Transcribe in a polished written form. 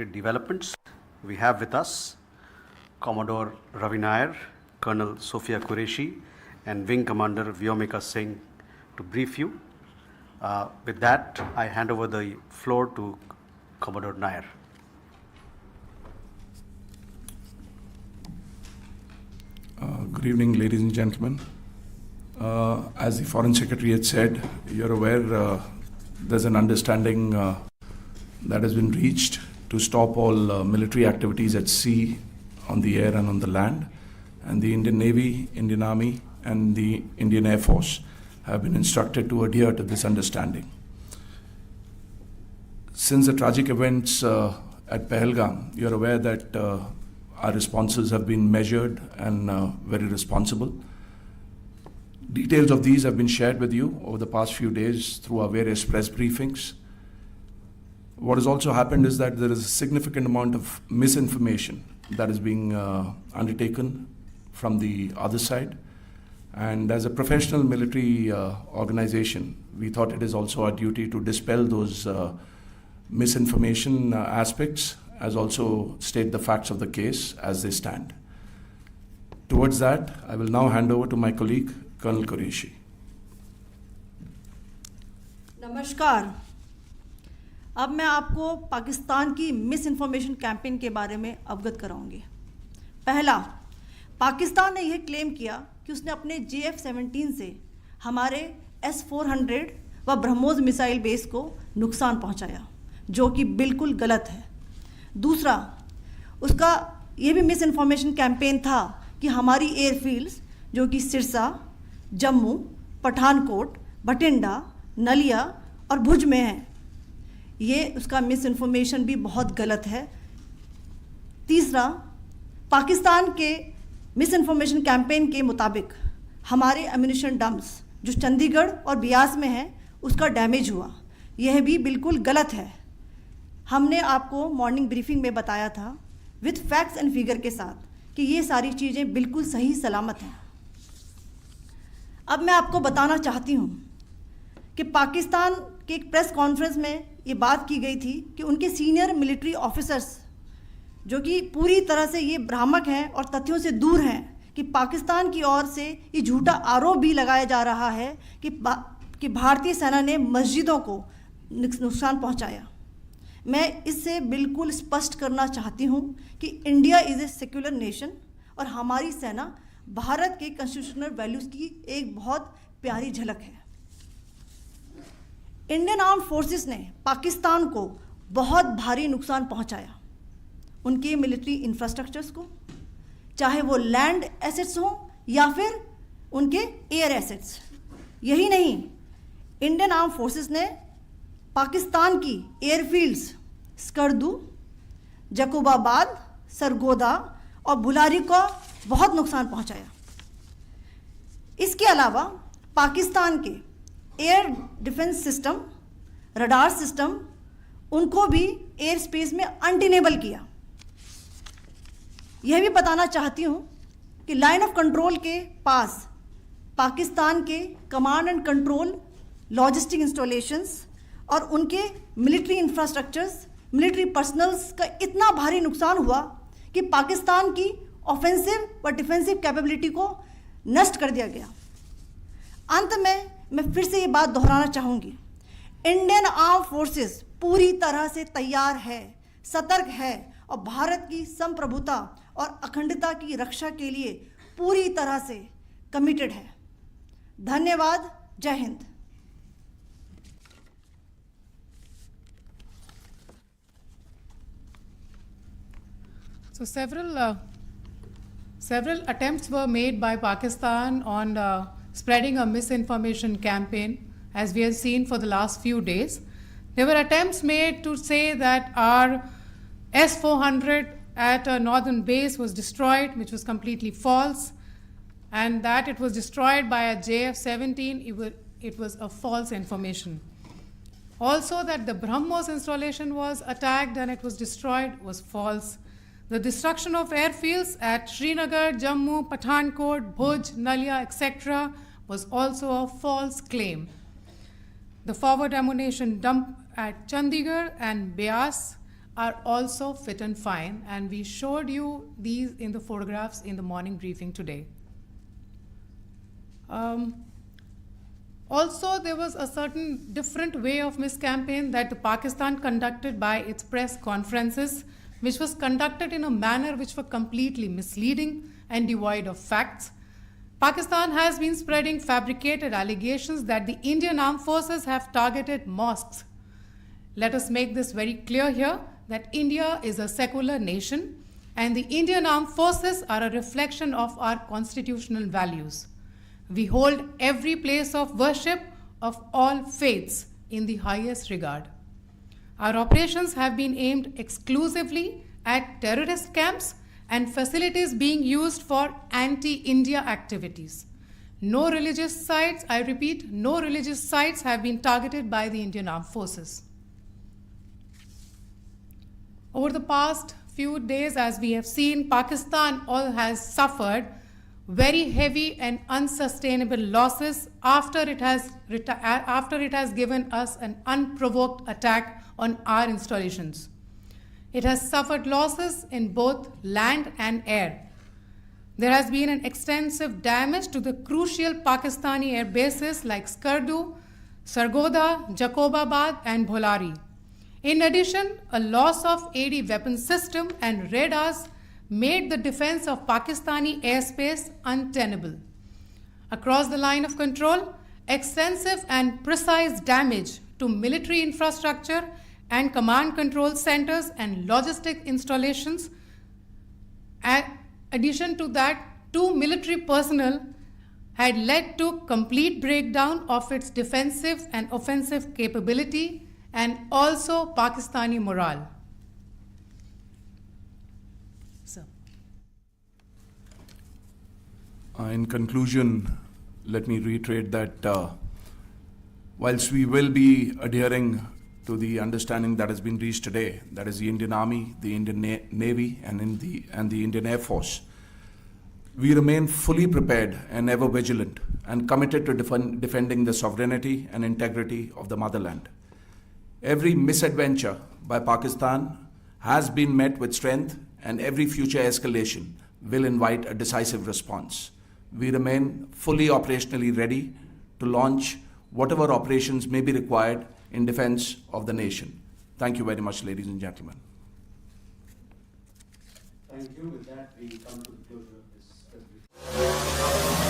market developments. We have with us Commodore Ravi Nair, Colonel Sophia Qureshi, and Wing Commander Vyomika Singh to brief you. With that, I hand over the floor to Commodore Nair. Good evening, ladies and gentlemen. As the Foreign Secretary had said, you're aware there's an understanding that has been reached to stop all military activities at sea, on the air and on the land. And the Indian Navy, Indian Army and the Indian Air Force have been instructed to adhere to this understanding. Since the tragic events at Pahalgam, you're aware that our responses have been measured and very responsible. Details of these have been shared with you over the past few days through our various press briefings. What has also happened is that there is a significant amount of misinformation that is being undertaken from the other side. And as a professional military organization, we thought it is also our duty to dispel those misinformation aspects, as also state the facts of the case as they stand. Towards that, I will now hand over to my colleague, Colonel Qureshi. नमस्कार। अब मैं आपको पाकिस्तान की miss information campaign के बारे में अवगत कराऊंगी। पहला, पाकिस्तान ने यह क्लेम किया कि उसने अपने JF-17 से हमारे S-400 व ब्रह्मोस मिसाइल बेस को नुकसान पहुंचाया, जो कि बिल्कुल गलत है। दूसरा, उसका ये भी मिस इन्फॉर्मेशन कैंपेन था कि हमारी एयरफील्ड्स जो कि सिरसा, जम्मू, पठानकोट, बठिंडा, नलिया और भुज में हैं, ये उसका मिस इन्फॉर्मेशन भी बहुत गलत है। तीसरा, पाकिस्तान के मिस इन्फॉर्मेशन कैंपेन के मुताबिक हमारे एम्यूनिशन डम्प्स जो चंडीगढ़ और बियास में हैं उसका डैमेज हुआ, यह भी बिल्कुल गलत है। हमने आपको मॉर्निंग ब्रीफिंग में बताया था विद फैक्ट्स एंड फिगर के साथ कि ये सारी चीज़ें बिल्कुल सही सलामत हैं। अब मैं आपको बताना चाहती हूँ कि पाकिस्तान के एक प्रेस कॉन्फ्रेंस में ये बात की गई थी कि उनके सीनियर मिलिट्री ऑफिसर्स जो कि पूरी तरह से ये भ्रामक हैं और तथ्यों से दूर हैं कि पाकिस्तान की ओर से ये झूठा आरोप भी लगाया जा रहा है कि भारतीय सेना ने मस्जिदों को नुकसान पहुंचाया। मैं इससे बिल्कुल स्पष्ट करना चाहती हूं कि India is a secular nation और हमारी सेना भारत के कॉन्स्टिट्यूशनल वैल्यूज़ की एक बहुत प्यारी झलक है। इंडियन आर्म फोर्सेस ने पाकिस्तान को बहुत भारी नुकसान पहुंचाया, उनके मिलिट्री इंफ्रास्ट्रक्चर्स को, चाहे वो लैंड एसेट्स हों या फिर उनके एयर एसेट्स। यही नहीं, इंडियन आर्म फोर्सेस ने पाकिस्तान की एयरफील्ड्स स्कर्दू, जकोबाबाद, सरगोदा और बुलारी को बहुत नुकसान पहुंचाया। इसके अलावा पाकिस्तान के air defence system, radar system, उनको भी एयर स्पेस में अनटेनेबल किया। यह भी बताना चाहती हूँ कि लाइन ऑफ कंट्रोल के पास पाकिस्तान के command and control logistic installations और उनके मिलिट्री इंफ्रास्ट्रक्चर्स, मिलिट्री पर्सनल्स का इतना भारी नुकसान हुआ कि पाकिस्तान की ऑफेंसिव व डिफेंसिव कैपेबिलिटी को नष्ट कर दिया गया। अंत में मैं फिर से ये बात दोहराना चाहूँगी, इंडियन आर्म फोर्सेस पूरी तरह से तैयार है, सतर्क है और भारत की संप्रभुता और अखंडता की रक्षा के लिए पूरी तरह से कमिटेड है। धन्यवाद। जय Hind. So several attempts were made by Pakistan on spreading a misinformation campaign, as we have seen for the last few days. There were attempts made to say that our S-400 at a northern base was destroyed, which was completely false, and that it was destroyed by a JF-17. It was a false information. Also, that the BrahMos installation was attacked and it was destroyed was false. The destruction of airfields at Srinagar, Jammu, Pathankot, Bhuj, Nalia, etc. was also a false claim. The forward ammunition dump at Chandigarh and Beas are also fit and fine, and we showed you these in the photographs in the morning briefing today. Also, there was a certain different way of Miss Campaign that the Pakistan conducted by its press conferences, which was conducted in a manner which were completely misleading and devoid of facts. Pakistan has been spreading fabricated allegations that the Indian armed forces have targeted mosques. Let us make this very clear here that India is a secular nation and the Indian armed forces are a reflection of our constitutional values. We hold every place of worship of all faiths in the highest regard. Our operations have been aimed exclusively at terrorist camps and facilities being used for anti-India activities. No religious sites, I repeat, no religious sites have been targeted by the Indian armed forces. Over the past few days, as we have seen, Pakistan has suffered very heavy and unsustainable losses after it has given us an unprovoked attack on our installations. It has suffered losses in both land and air. There has been an extensive damage to the crucial Pakistani air bases like Skardu, Sargodha, Jacobabad and Bholari. In addition, a loss of AD weapon system and radars made the defense of Pakistani airspace untenable. Across the line of control, extensive and precise damage to military infrastructure and command control centers and logistic installations. In addition to that, 2 military personnel had led to complete breakdown of its defensive and offensive capability and also Pakistani morale. Sir. In conclusion, let me reiterate that whilst we will be adhering to the understanding that has been reached today, that is the Indian Army, the Indian Navy, and the Indian Air Force, we remain fully prepared and ever vigilant and committed to defending the sovereignty and integrity of the motherland. Every misadventure by Pakistan has been met with strength, and every future escalation will invite a decisive response. We remain fully operationally ready to launch whatever operations may be required in defense of the nation. Thank you very much, ladies and gentlemen. Thank you. With that, we come to the closure of this.